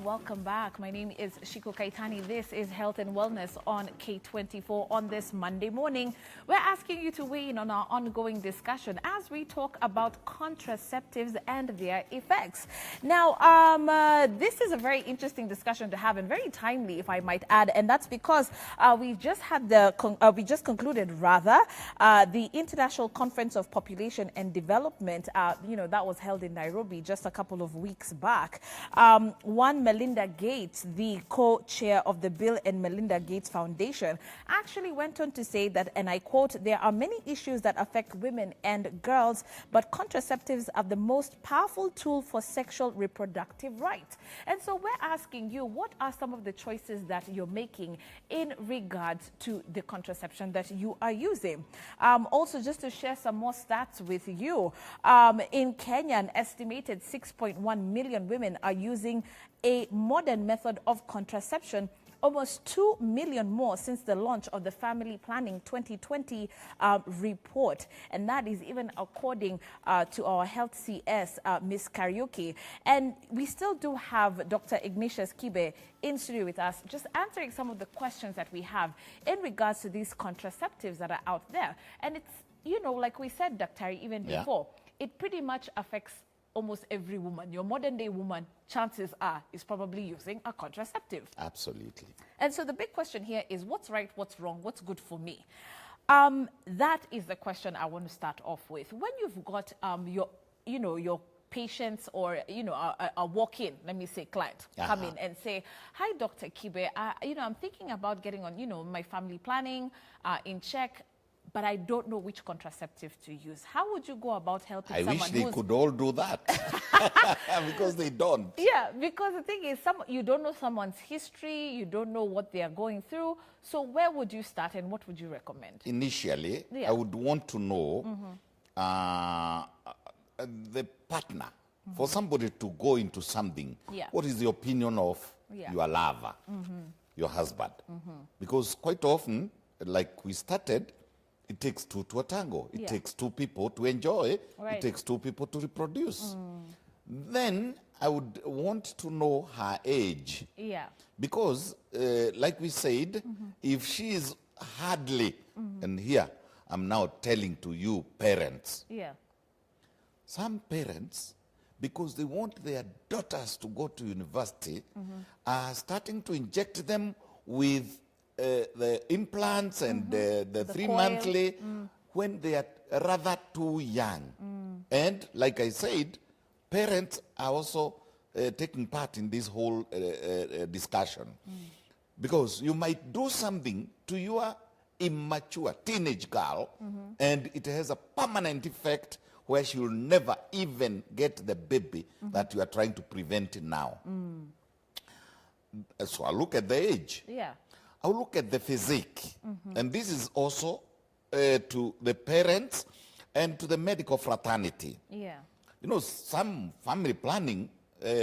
welcome back. My name is Shiko Kaitani. This is Health and Wellness on K24 on this Monday morning. We're asking you to weigh in on our ongoing discussion as we talk about contraceptives and their effects. Now, this is a very interesting discussion to have and very timely, if I might add, and that's because we just concluded the International Conference of Population and Development. That was held in Nairobi just a couple of weeks back. One Melinda Gates, the co-chair of the Bill and Melinda Gates Foundation, actually went on to say that, and I quote, "There are many issues that affect women and girls, but contraceptives are the most powerful tool for sexual reproductive rights." And so we're asking you, what are some of the choices that you're making in regards to the contraception that you are using? Also, just to share some more stats with you, in Kenya, an estimated 6.1 million women are using a modern method of contraception, almost 2 million more since the launch of the Family Planning 2020 report. And that is even according to our Health CS, Ms. Kariuki. And we still do have Dr. Ignatius Kibe in studio with us, just answering some of the questions that we have in regards to these contraceptives that are out there. And it's, like we said, Dr. even before, it pretty much affects almost every woman. Your modern day woman, chances are, is probably using a contraceptive. Absolutely. And so the big question here is, what's right, what's wrong, what's good for me? That is the question I want to start off with. When you've got your patients or a walk-in, let me say, client come in and say, "Hi, Dr. Kibe, I'm thinking about getting on my family planning in check, but I don't know which contraceptive to use." How would you go about helping someone? I wish they could all do that, because they don't. Yeah, because the thing is, you don't know someone's history, you don't know what they are going through. So where would you start and what would you recommend? Initially, I would want to know the partner. For somebody to go into something, what is the opinion of your lover, your husband? Because quite often, like we started, it takes two to a tango. It takes two people to enjoy. Right. It takes two people to reproduce. Then I would want to know her age. Yeah. Because, like we said, if she is hardly, and here I'm now telling to you parents. Yeah. Some parents, because they want their daughters to go to university, are starting to inject them with the implants and the 3 monthly when they are rather too young. And like I said, parents are also taking part in this whole discussion. Because you might do something to your immature teenage girl and it has a permanent effect where she will never even get the baby that you are trying to prevent now. So I look at the age. Yeah. I'll look at the physique. And this is also to the parents and to the medical fraternity. Yeah. Some family planning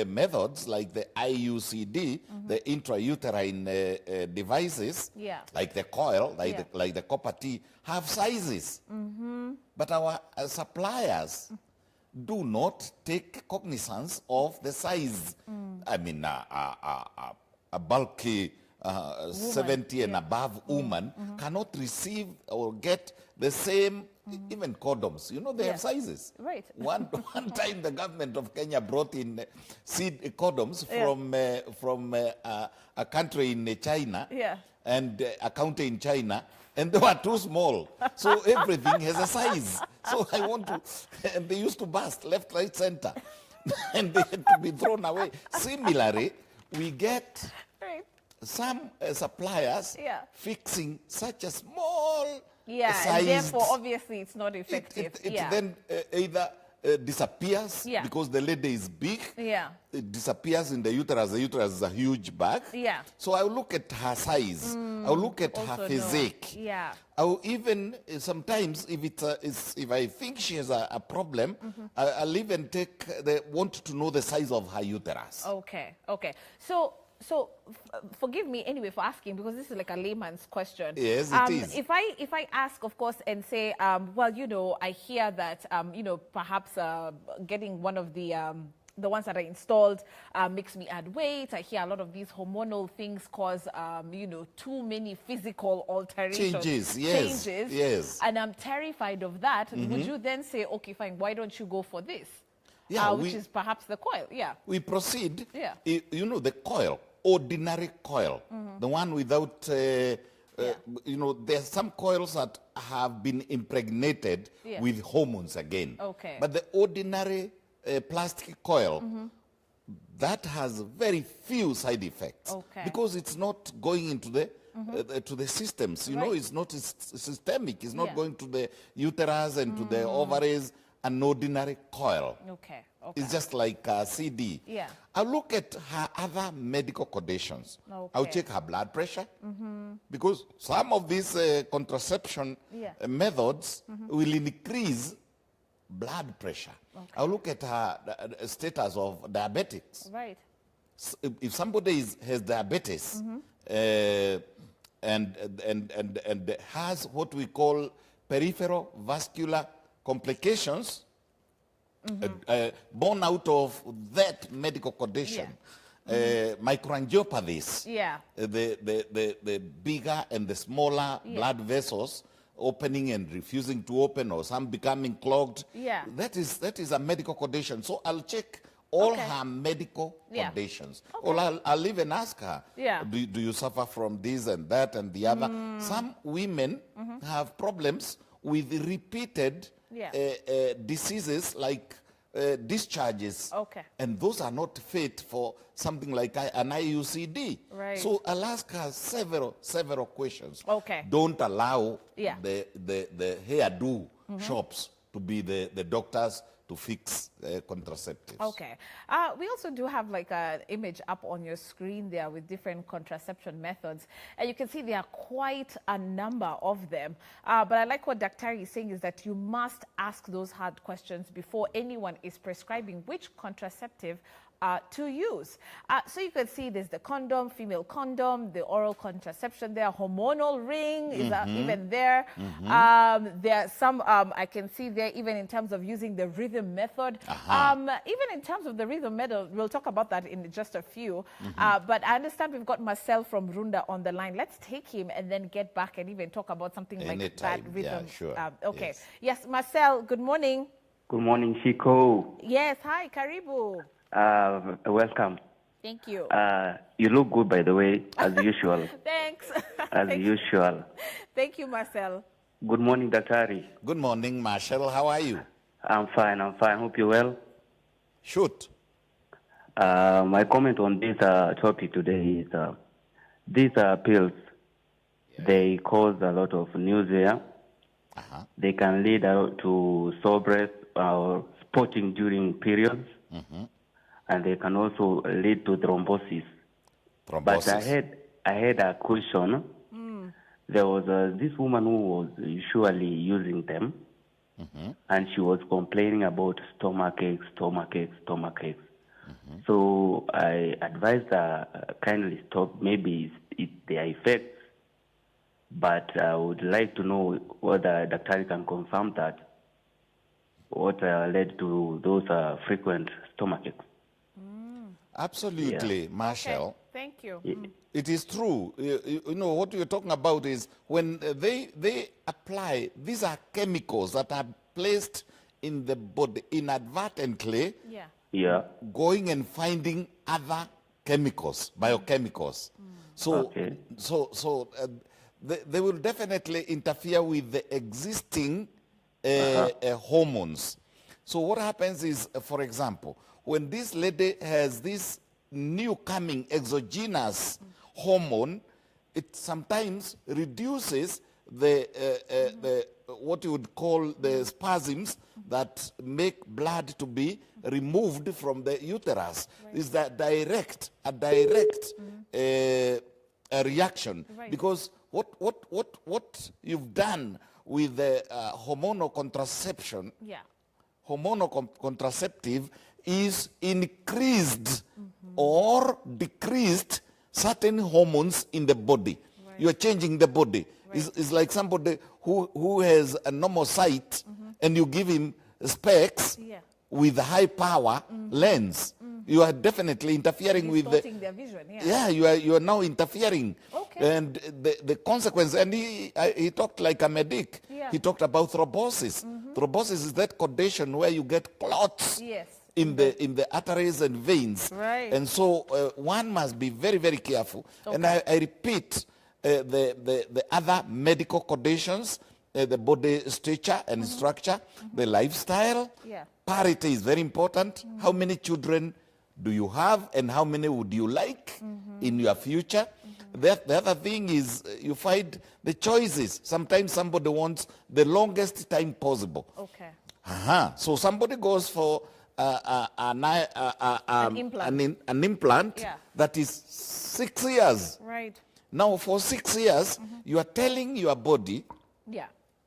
methods like the IUCD, the intrauterine devices, like the coil, like the copper T, have sizes. But our suppliers do not take cognizance of the size. I mean, a bulky 70 and above woman cannot receive or get the same, even condoms. They have sizes. Right. One time the government of Kenya brought in seed condoms from a country in China and a county in China, and they were too small. So everything has a size. So I want to, and they used to burst left, right, center, and they had to be thrown away. Similarly, we get some suppliers fixing such a small size. And therefore, obviously, it's not effective. It then either disappears because the lady is big. Yeah. It disappears in the uterus. The uterus is a huge bag. Yeah. So I'll look at her size. I'll look at her physique. Yeah. I'll even sometimes, if I think she has a problem, I'll even want to know the size of her uterus. Okay. Okay. So forgive me anyway for asking, because this is like a layman's question. Yes, it is. If I ask, of course, and say, well, I hear that, perhaps getting one of the the ones that are installed makes me add weight. I hear a lot of these hormonal things cause, too many physical alterations. Changes, yes. And I'm terrified of that. Would you then say, okay, fine, why don't you go for this? Yeah, which is perhaps the coil, We proceed. Yeah. The coil, ordinary coil, the one without, there's some coils that have been impregnated with hormones again. Okay. But the ordinary plastic coil, that has very few side effects. Okay. Because it's not going into the to the systems. It's not systemic. It's not going to the uterus and to the ovaries. An ordinary coil. Okay. It's just like a CD. Yeah. I'll look at her other medical conditions. Okay. I'll check her blood pressure because some of these contraception methods will increase blood pressure. Okay. I'll look at her status of diabetics. Right. So if somebody has diabetes and has what we call peripheral vascular complications born out of that medical condition, microangiopathies, the bigger and the smaller blood vessels opening and refusing to open, or some becoming clogged. That is a medical condition. So I'll check all her medical conditions. Or I'll even ask her, do you suffer from this and that and the other? Some women have problems with repeated diseases like discharges. And those are not fit for something like an IUCD. Right. So I'll ask her several questions. Okay. Don't allow the hairdo shops to be the doctors to fix contraceptives. Okay. We also do have like an image up on your screen there with different contraception methods. And you can see there are quite a number of them. But I like what Daktari is saying is that you must ask those hard questions before anyone is prescribing which contraceptive to use. So you can see there's the condom, female condom, the oral contraception there, hormonal ring is even there. There are some, I can see there even in terms of using the rhythm method. Even in terms of the rhythm method, we'll talk about that in just a few. But I understand we've got Marcel from Runda on the line. Let's take him and then get back and even talk about something like that rhythm. Yeah, sure. Okay. Yes, Marcel, good morning. Good morning, Chico. Yes, hi, Karibu. Welcome. Thank you. You look good, by the way, as usual. Thanks. As usual. Thank you, Marcel. Good morning, Daktari. Good morning, Marshall. How are you? I'm fine. Hope you're well. Shoot. My comment on this topic today is these pills, they cause a lot of nausea. They can lead to sore breath or spotting during periods. And they can also lead to thrombosis. But I had a question. There was this woman who was usually using them, and she was complaining about stomach aches. So I advised her kindly stop. Maybe it's their effects, but I would like to know whether the doctor can confirm that what led to those frequent stomach aches. Absolutely, Marshall. Okay. Thank you. It is true. You know, what you're talking about is when they apply, these are chemicals that are placed in the body inadvertently, going and finding other chemicals, biochemicals. So, they will definitely interfere with the existing hormones. So what happens is, for example, when this lady has this new coming exogenous hormone, it sometimes reduces the what you would call the spasms that make blood to be removed from the uterus. Is that a direct reaction? Because what you've done with the hormonal contraception, hormonal contraceptive, is increased or decreased certain hormones in the body. You are changing the body. It's like somebody who has a normal sight and you give him specs, with high power lens. You are definitely interfering with their vision. Yeah, you are now interfering. Okay. And the consequence, and he talked like a medic. Yeah. He talked about thrombosis. Thrombosis is that condition where you get clots. Yes. In the arteries and veins. Right. And so one must be very, very careful. Okay. And I repeat, the other medical conditions, the body structure and structure, the lifestyle, parity is very important. How many children do you have and how many would you like in your future? The other thing is you find the choices. Sometimes somebody wants the longest time possible. Okay. So somebody goes for an implant that is 6 years. Right. Now, for 6 years, you are telling your body,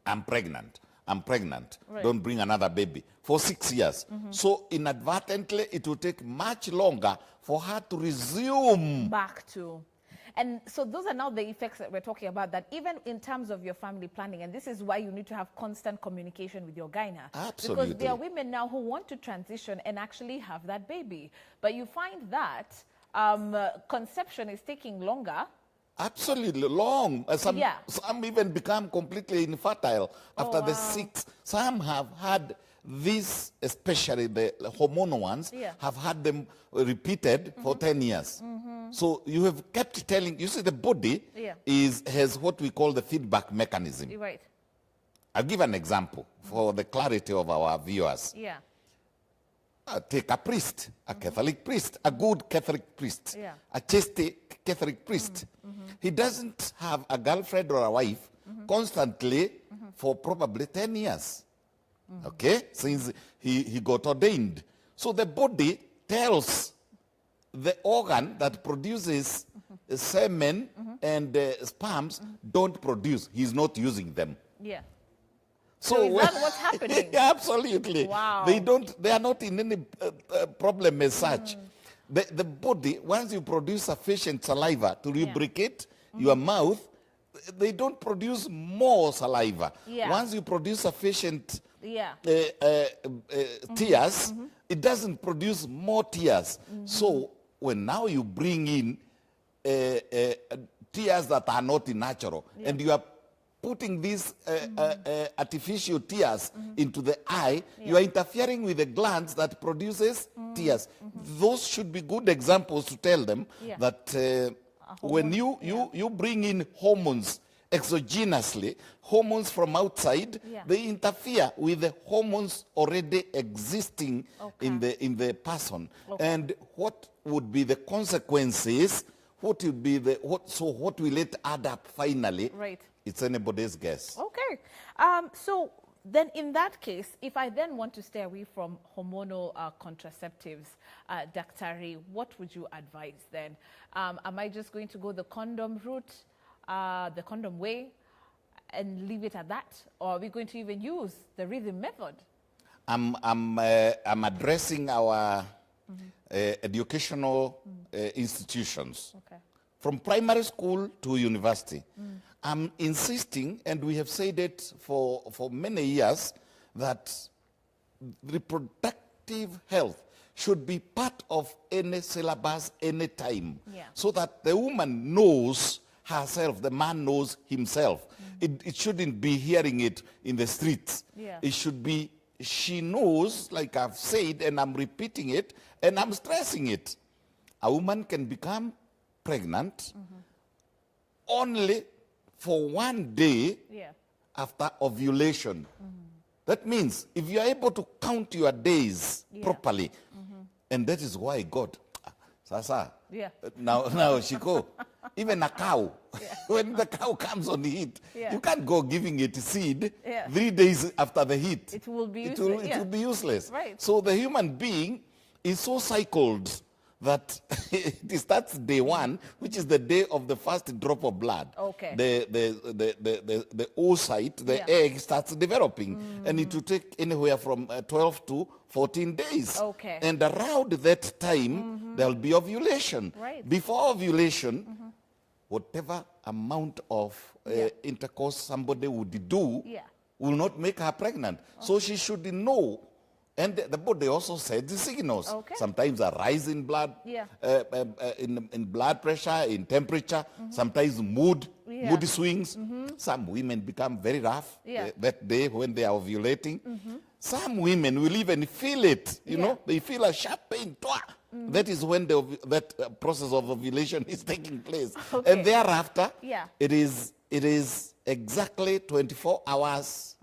I'm pregnant. Right. Don't bring another baby. For 6 years. So inadvertently, it will take much longer for her to resume. Back to. And so those are now the effects that we're talking about, that even in terms of your family planning, and this is why you need to have constant communication with your gyna. Absolutely. Because there are women now who want to transition and actually have that baby. But you find that conception is taking longer. Absolutely long. Some even become completely infertile after the 6. Some have had this, especially the hormonal ones, have had them repeated for 10 years. So you have kept telling, you see the body has what we call the feedback mechanism. Right. I'll give an example for the clarity of our viewers. Take a priest, a Catholic priest, a good Catholic priest, a chaste Catholic priest. He doesn't have a girlfriend or a wife constantly for probably 10 years. Okay, since he got ordained. So the body tells the organ that produces semen and sperms don't produce. He's not using them. Yeah. So is that what's happening? Absolutely. Wow. They are not in any problem as such. The body, once you produce sufficient saliva to lubricate your mouth, they don't produce more saliva. Once you produce sufficient tears, it doesn't produce more tears. So when now you bring in tears that are not natural, and you are putting these artificial tears into the eye, you are interfering with the glands that produces tears. Those should be good examples to tell them that when you bring in hormones exogenously, hormones from outside, they interfere with the hormones already existing in the person. And what would be the consequences? What will be what will it add up finally? Right. It's anybody's guess. Okay. So then in that case, if I then want to stay away from hormonal contraceptives, Daktari, what would you advise then? Am I just going to go the condom route, the condom way, and leave it at that? Or are we going to even use the rhythm method? I'm addressing our educational institutions. Okay. From primary school to university. I'm insisting, and we have said it for many years, that reproductive health should be part of any syllabus, any time, so that the woman knows herself, the man knows himself. It shouldn't be hearing it in the streets. It should be, she knows, like I've said, and I'm repeating it, and I'm stressing it. A woman can become pregnant only for 1 day after ovulation. That means if you are able to count your days properly, and that is why God, Sasa, now Shiko, even a cow, when the cow comes on the heat, you can't go giving it seed 3 days after the heat. It will be useless. It will be useless. Right. So the human being is so cycled that it starts day 1, which is the day of the first drop of blood. Okay. The oocyte, the egg starts developing, and it will take anywhere from 12 to 14 days. Okay. And around that time, there will be ovulation. Right. Before ovulation, whatever amount of intercourse somebody would do will not make her pregnant. So she should know And the body also sends the signals. Okay. Sometimes a rise in blood, in blood pressure, in temperature, sometimes mood swings. Some women become very rough that day when they are ovulating. Some women will even feel it, you know, they feel a sharp pain. That is when that process of ovulation is taking place. Okay. And thereafter, it is exactly 24 hours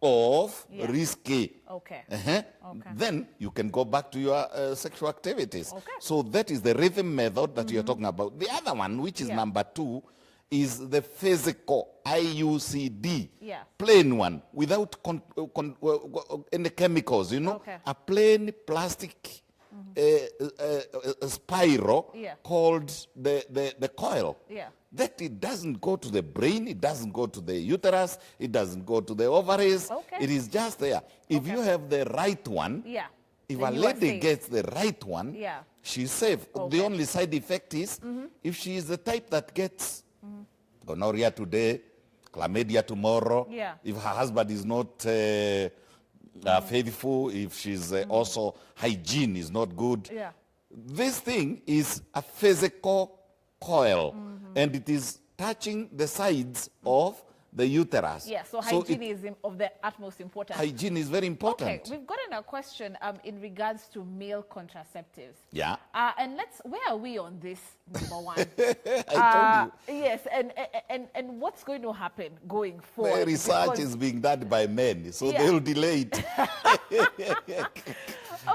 of risky. Okay. Okay. Then you can go back to your sexual activities. Okay. So that is the rhythm method that you're talking about. The other one, which is number 2, is the physical IUCD, plain one, without any chemicals, you know, a plain plastic spiral called the coil. That it doesn't go to the brain, it doesn't go to the uterus, it doesn't go to the ovaries. It is just there. If you have the right one, if a lady gets the right one, she's safe. The only side effect is if she is the type that gets gonorrhea today, chlamydia tomorrow, if her husband is not faithful, if she's also hygiene is not good. This thing is a physical coil, and it is touching the sides of the uterus. So hygiene is of the utmost importance. Hygiene is very important. Okay, we've gotten a question in regards to male contraceptives. And where are we on this, number one? I told you. Yes, and what's going to happen going forward? The research is being done by men, so they'll delay it.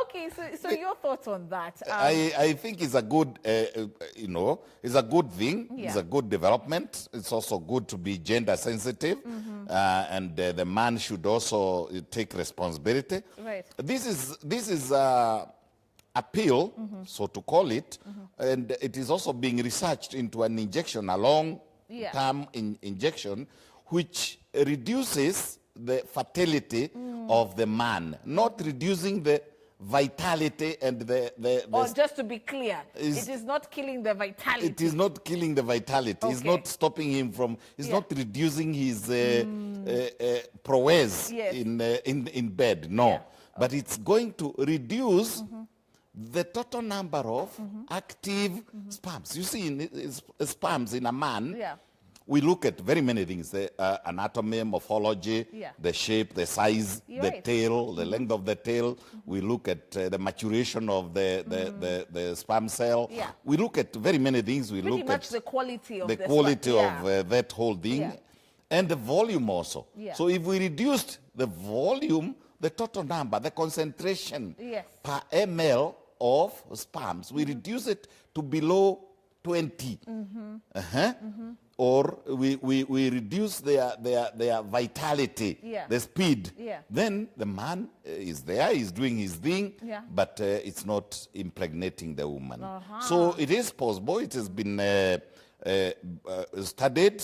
Okay, so your thoughts on that? I think it's a good, it's a good thing. It's a good development. It's also good to be gender sensitive, and the man should also take responsibility. Right. This is a pill, so to call it, and it is also being researched into an injection, a long-term injection, which reduces the fertility of the man, not reducing the vitality and or just to be clear, it is not killing the vitality. It is not killing the vitality. It's not stopping him from, it's not reducing his prowess in bed, no. But it's going to reduce the total number of active sperms. You see, in sperms in a man, we look at very many things, the anatomy, morphology, the shape, the size, the tail, the length of the tail. We look at the maturation of the sperm cell. We look at very many things. We look at the quality of that whole thing, and the volume also. So if we reduced the volume, the total number, the concentration per ml of sperms, we reduce it to below 20. Or we reduce their vitality, the speed. Then the man is there, he's doing his thing, but it's not impregnating the woman. So it is possible, it has been studied.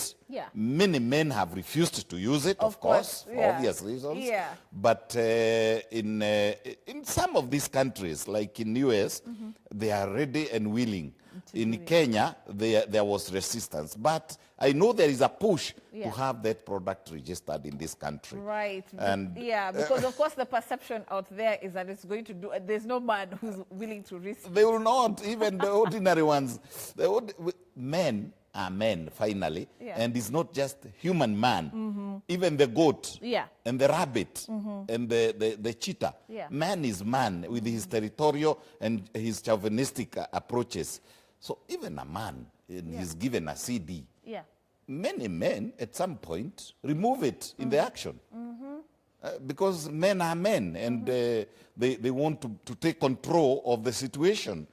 Many men have refused to use it, of course, for obvious reasons. But in some of these countries, like in US, they are ready and willing. In Kenya, there was resistance. But I know there is a push to have that product registered in this country. Right. And because of course the perception out there is that it's going to do, there's no man who's willing to risk. They will not, even the ordinary ones. Men are men, finally. And it's not just human man. Even the goat and the rabbit and the cheetah. Man is man with his territorial and his chauvinistic approaches. So even a man, he's given a CD. Many men, at some point, remove it in the action. Because men are men, and they want to take control of the situation.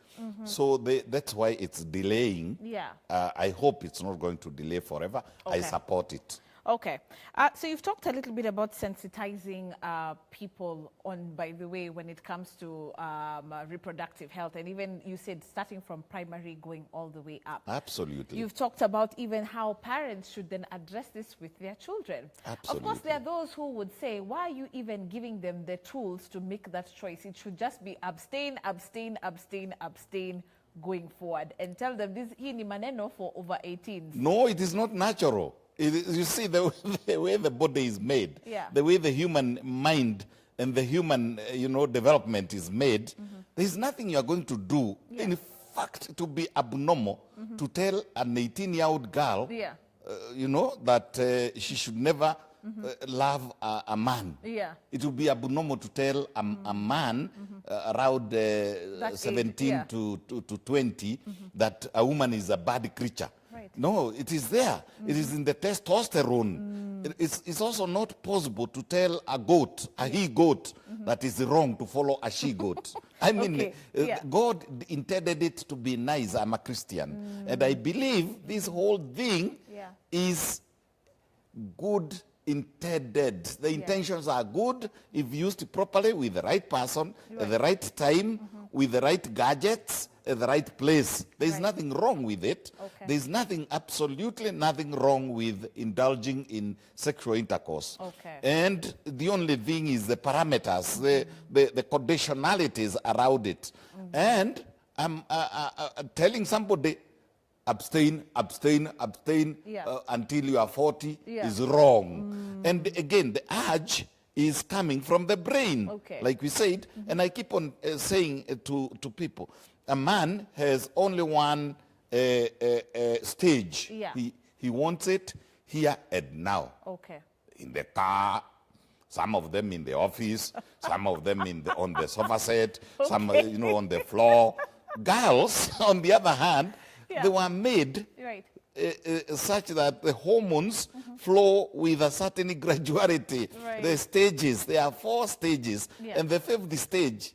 So that's why it's delaying. I hope it's not going to delay forever. I support it. Okay. So you've talked a little bit about sensitizing people on, by the way, when it comes to reproductive health. And even you said starting from primary going all the way up. Absolutely. You've talked about even how parents should then address this with their children. Absolutely. Of course, there are those who would say, why are you even giving them the tools to make that choice? It should just be abstain, abstain, abstain, abstain going forward. And tell them this hii ni maneno for over 18s. No, it is not natural. You see, the way the body is made, the way the human mind and the human, development is made, there's nothing you are going to do. Yeah. In fact, it would be abnormal to tell an 18-year-old girl, that she should never love a man. Yeah. It would be abnormal to tell a man around 17 to 20 that a woman is a bad creature. Right. No, it is there. It is in the testosterone. It's also not possible to tell a goat, a he-goat, that is wrong to follow a she-goat. I mean, God intended it to be nice. I'm a Christian. And I believe this whole thing is good intended. The intentions are good if used properly with the right person, at the right time, with the right gadgets, at the right place. There's nothing wrong with it. Okay. There's absolutely nothing wrong with indulging in sexual intercourse. Okay. And the only thing is the parameters, the conditionalities around it. And I'm telling somebody, abstain until you are 40 is wrong. And again, the urge is coming from the brain, like we said. And I keep on saying to people, a man has only one stage. Yeah. He wants it here and now. Okay. In the car, some of them in the office, some of them on the sofa set, some on the floor. Girls, on the other hand, they were made such that the hormones flow with a certain graduality. Right. The stages, there are 4 stages, and the 5th stage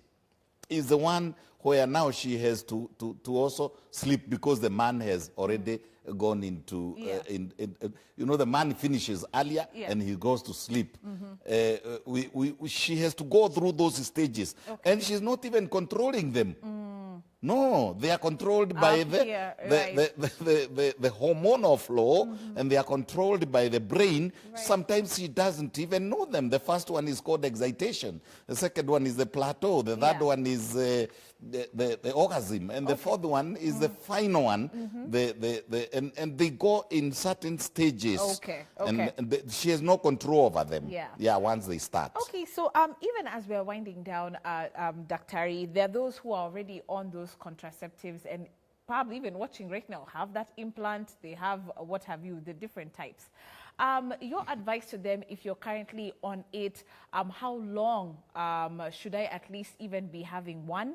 is the one where now she has to also sleep because the man has already gone into, the man finishes earlier and he goes to sleep. She has to go through those stages, and she's not even controlling them. No, they are controlled by the hormonal flow, and they are controlled by the brain. Right. Sometimes she doesn't even know them. The first one is called excitation. The second one is the plateau. The third one is the orgasm. And the fourth one is the final one. And they go in certain stages. Okay. And she has no control over them. Yeah, once they start. Okay, so even as we're winding down, Daktari, there are those who are already on those contraceptives and probably even watching right now have that implant, they have what have you, the different types. Your advice to them, if you're currently on it, how long should I at least even be having one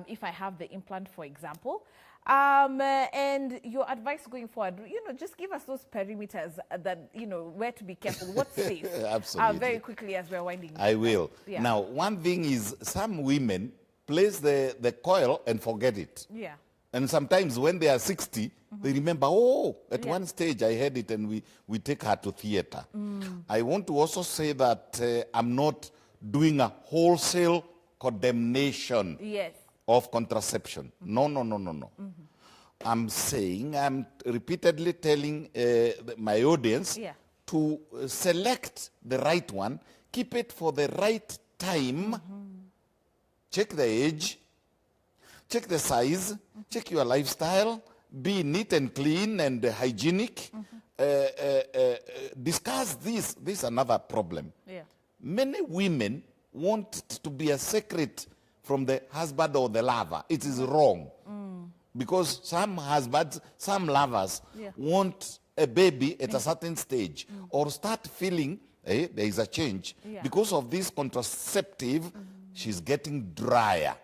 if I have the implant, for example? And your advice going forward, just give us those perimeters that, where to be careful, what's safe. Absolutely. Very quickly as we're winding down. I will. Yeah. Now, one thing is some women place the coil and forget it. Yeah. And sometimes when they are 60, they remember, at one stage I had it, and we take her to theater. I want to also say that I'm not doing a wholesale condemnation of contraception. No. I'm saying, I'm repeatedly telling my audience to select the right one, keep it for the right time, check the age, check the size, check your lifestyle, be neat and clean and hygienic. Discuss this. This is another problem. Yeah. Many women want it to be a secret from the husband or the lover. It is wrong. Because some husbands, some lovers want a baby at a certain stage or start feeling there is a change. Because of this contraceptive, she's getting drier.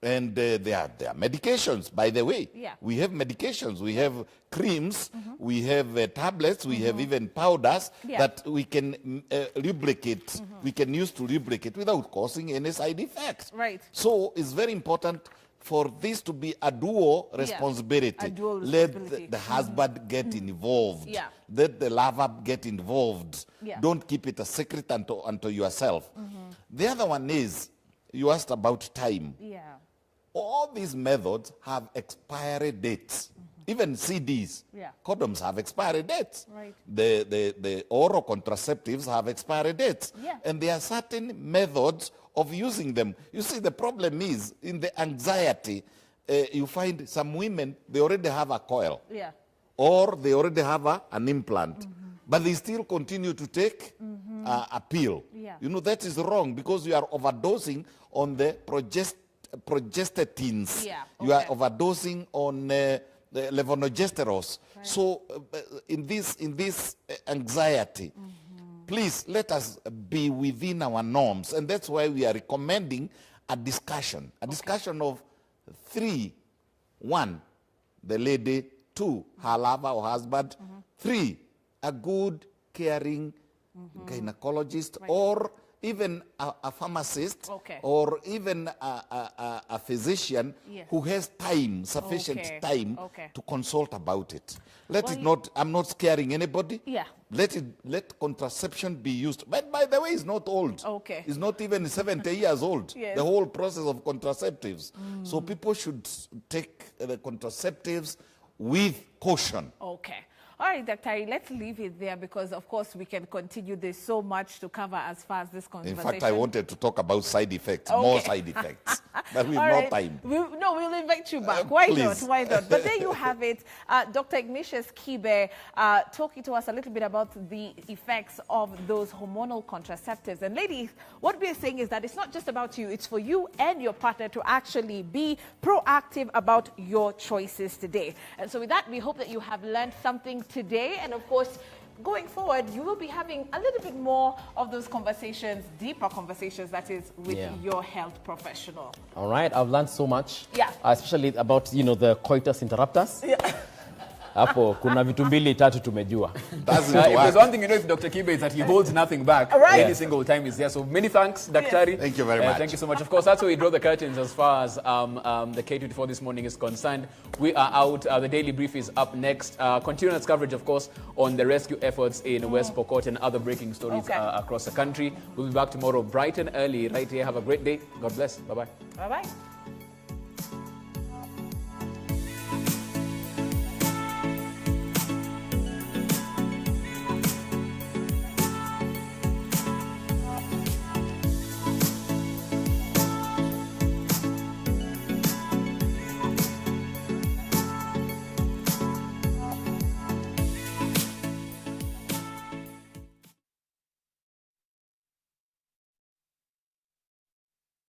And there are medications, by the way. Yeah. We have medications. We have creams. We have tablets. We have even powders that we can lubricate. We can use to lubricate without causing any side effects. Right. So it's very important for this to be a dual responsibility. A dual responsibility. Let the husband get involved. Yeah. Let the lover get involved. Yeah. Don't keep it a secret unto yourself. The other one is, you asked about time. Yeah. All these methods have expiry dates. Even CDs, condoms have expiry dates. Right. The oral contraceptives have expiry dates. Yeah. And there are certain methods of using them. You see, the problem is in the anxiety, you find some women, they already have a coil. Yeah. Or they already have an implant. But they still continue to take a pill. Yeah. You know, that is wrong because you are overdosing on the progestins. You are overdosing on the levonorgestrels. Right. So in this anxiety, please let us be within our norms. And that's why we are recommending a discussion of 3. 1, the lady. 2, her lover or husband. 3, a good, caring gynecologist, or even a pharmacist, or even a physician who has time, sufficient time to consult about it. I'm not scaring anybody. Let contraception be used. But by the way, it's not old. It's not even 70 years old. The whole process of contraceptives. So people should take the contraceptives with caution. All right, Dr. Let's leave it there because, of course, we can continue. There's so much to cover as far as this conversation. In fact, I wanted to talk about side effects, more side effects. But we've no time. We'll invite you back. Why not? Why not? But there you have it. Dr. Ignatius Kibe talking to us a little bit about the effects of those hormonal contraceptives. And ladies, what we're saying is that it's not just about you. It's for you and your partner to actually be proactive about your choices today. And so with that, we hope that you have learned something today. And of course, going forward, you will be having a little bit more of those conversations, deeper conversations, that is, with your health professional. All right, I've learned so much. Especially about, the coitus interruptus. Hapo kuna vitu mbili tatu tumejua. If there's one thing you know with Dr. Kibe is that he holds nothing back any single time he's there. So many thanks, Daktari. Thank you very much. Thank you so much. Of course, that's where we draw the curtains as far as the K24 this morning is concerned. We are out. The Daily Brief is up next. Continuous coverage, of course, on the rescue efforts in West Pokot and other breaking stories across the country. We'll be back tomorrow bright and early right here. Have a great day. God bless. Bye-bye. Bye-bye.